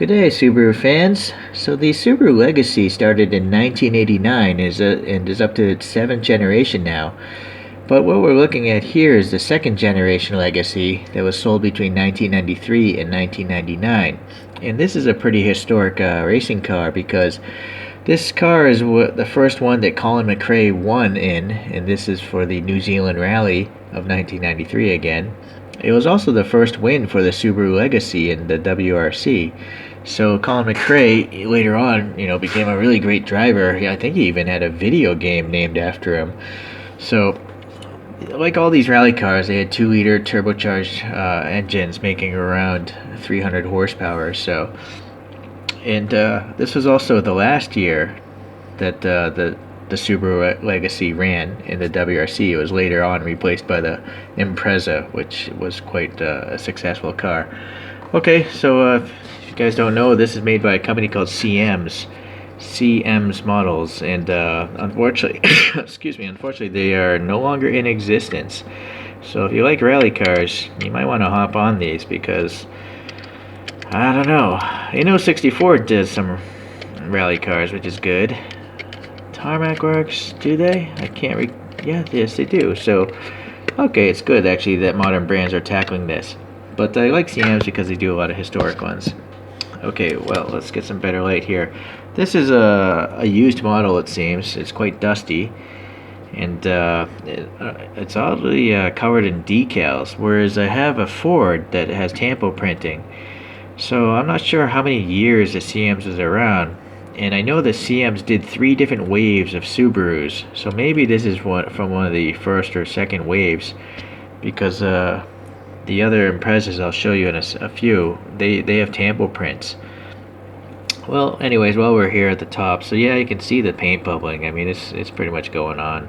Good day, Subaru fans. So the Subaru Legacy started in 1989 and is up to its seventh generation now. But what we're looking at here is the second generation Legacy that was sold between 1993 and 1999. And this is a pretty historic racing car because this car is the first one that Colin McRae won in, and this is for the New Zealand Rally of 1993 again. It was also the first win for the Subaru Legacy in the WRC. So Colin McRae later on, became a really great driver. I think he even had a video game named after him. So, like all these rally cars, they had 2-liter turbocharged engines making around 300 horsepower. So, and this was also the last year that the Subaru Legacy ran in the WRC. It was later on replaced by the Impreza, which was quite a successful car. Okay, so if you guys don't know, this is made by a company called CM's Models, and unfortunately, unfortunately, they are no longer in existence. So if you like rally cars, you might want to hop on these because I don't know. 64 does some rally cars, which is good. Tarmac Works, do they? I can't yes, they do. So, okay, it's good actually that modern brands are tackling this. But I like CMs because they do a lot of historic ones. Okay, well, let's get some better light here. This is a used model, it seems. It's quite dusty. And it's oddly covered in decals, whereas I have a Ford that has tampo printing. So I'm not sure how many years the CMs is around. And I know the CMs did 3 different waves of Subarus. So maybe this is from one of the first or second waves. Because the other Imprezas I'll show you in a few, they have tampo prints. Well, anyways, while we're here at the top, so yeah, you can see the paint bubbling. I mean, it's pretty much going on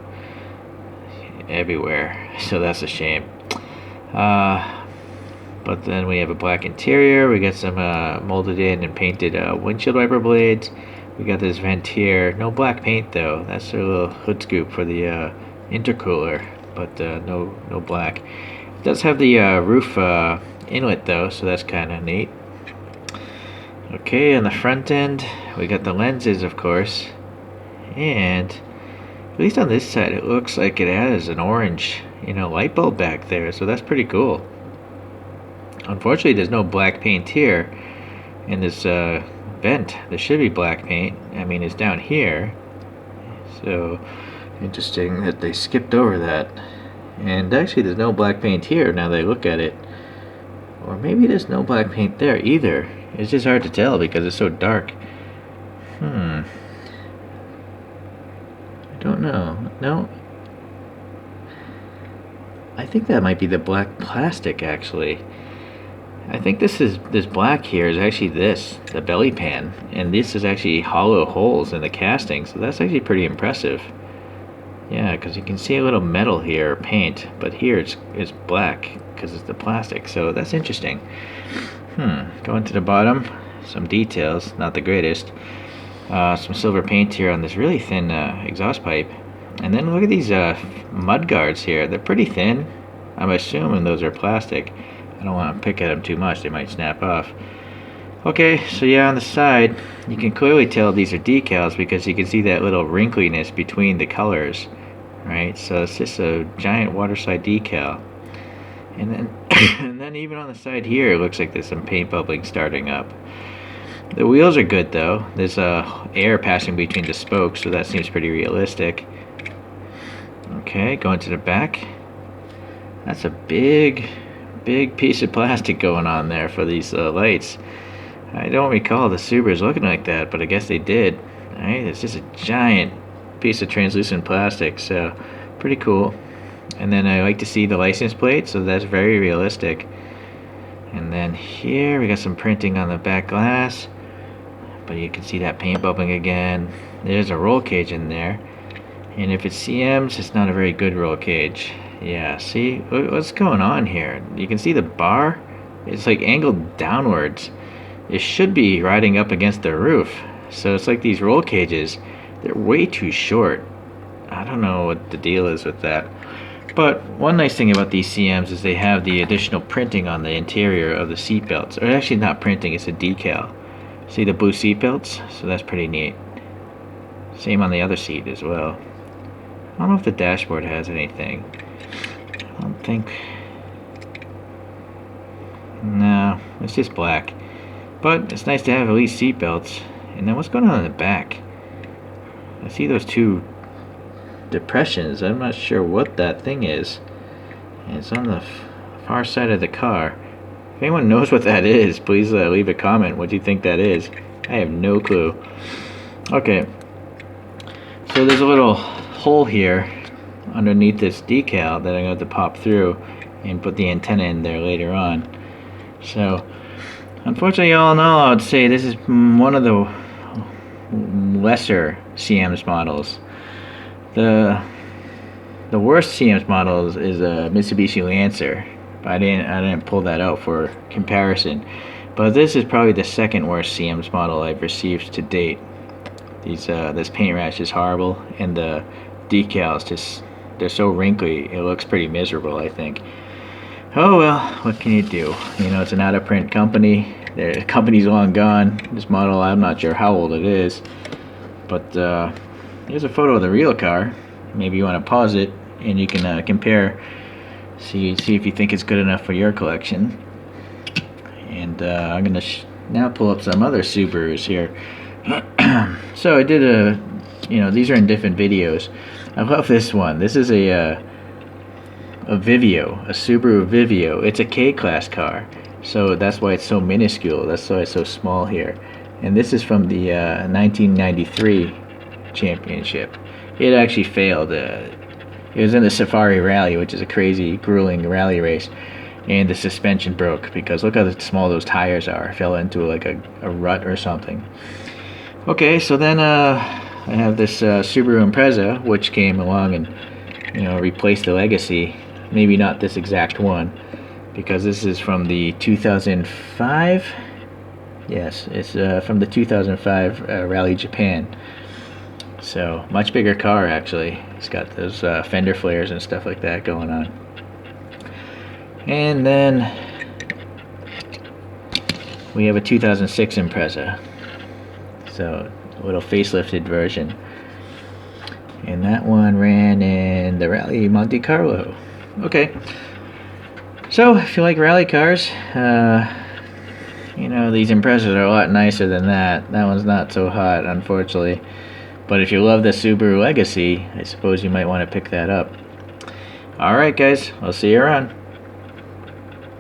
everywhere, so that's a shame. But then we have a black interior. We got some molded in and painted windshield wiper blades. We got this vent here. No black paint though. That's a little hood scoop for the intercooler, but no black. It does have the roof inlet though, so that's kind of neat. Okay, on the front end, we got the lenses, of course, and at least on this side, it looks like it has an orange, light bulb back there, so that's pretty cool. Unfortunately, there's no black paint here in this vent. There should be black paint. I mean, it's down here, so interesting that they skipped over that. And actually, there's no black paint here now that I look at it. Or maybe there's no black paint there either. It's just hard to tell because it's so dark. I don't know. No. I think that might be the black plastic, actually. I think this black here is actually the belly pan. And this is actually hollow holes in the casting. So that's actually pretty impressive. Yeah, because you can see a little metal here, paint, but here it's black because it's the plastic, so that's interesting. Going to the bottom, some details, not the greatest. Some silver paint here on this really thin exhaust pipe. And then look at these mud guards here. They're pretty thin. I'm assuming those are plastic. I don't want to pick at them too much, they might snap off. Okay, so yeah, on the side, you can clearly tell these are decals because you can see that little wrinkliness between the colors, right? So it's just a giant waterside decal. And then, and then even on the side here, it looks like there's some paint bubbling starting up. The wheels are good though. There's air passing between the spokes, so that seems pretty realistic. Okay, going to the back. That's a big piece of plastic going on there for these lights. I don't recall the Subarus looking like that, but I guess they did. Alright, it's just a giant piece of translucent plastic, so pretty cool. And then I like to see the license plate, so that's very realistic. And then here we got some printing on the back glass, but you can see that paint bubbling again. There's a roll cage in there, and if it's CM's, it's not a very good roll cage. Yeah, see what's going on here? You can see the bar, it's like angled downwards. It should be riding up against the roof. So it's like these roll cages, they're way too short. I don't know what the deal is with that. But one nice thing about these CMs is they have the additional printing on the interior of the seat belts. Or actually not printing, it's a decal. See the blue seat belts? So that's pretty neat. Same on the other seat as well. I don't know if the dashboard has anything. I don't think. No, it's just black. But it's nice to have at least seat belts. And then what's going on in the back? I see those two depressions. I'm not sure what that thing is. And it's on the far side of the car. If anyone knows what that is, please leave a comment. What do you think that is? I have no clue. Okay. So there's a little hole here underneath this decal that I'm going to pop through and put the antenna in there later on. So, unfortunately, y'all know, I would say this is one of the lesser CM's models. The worst CM's models is a Mitsubishi Lancer, but I didn't pull that out for comparison. But this is probably the second worst CM's model I've received to date. This paint rash is horrible, and the decals they're so wrinkly it looks pretty miserable, I think. Oh well, what can you do? You know, it's an out-of-print company. The company's long gone. This model, I'm not sure how old it is. But here's a photo of the real car. Maybe you want to pause it and you can compare. See if you think it's good enough for your collection. And I'm gonna now pull up some other Subarus here. So I did these are in different videos. I love this one. This is a Vivio, a Subaru Vivio. It's a K-Class car, so that's why it's so minuscule. That's why it's so small here. And this is from the 1993 championship. It actually failed. It was in the Safari Rally, which is a crazy, grueling rally race, and the suspension broke because look how small those tires are. It fell into like a rut or something. Okay, so then I have this Subaru Impreza, which came along and replaced the Legacy. Maybe not this exact one, because this is from the 2005. Yes, it's from the 2005 Rally Japan. So much bigger car actually. It's got those fender flares and stuff like that going on. And then we have a 2006 Impreza. So a little facelifted version. And that one ran in the Rally Monte Carlo. Okay, so if you like rally cars, these Imprezas are a lot nicer than that. That one's not so hot, unfortunately. But if you love the Subaru Legacy, I suppose you might want to pick that up. Alright guys, I'll see you around.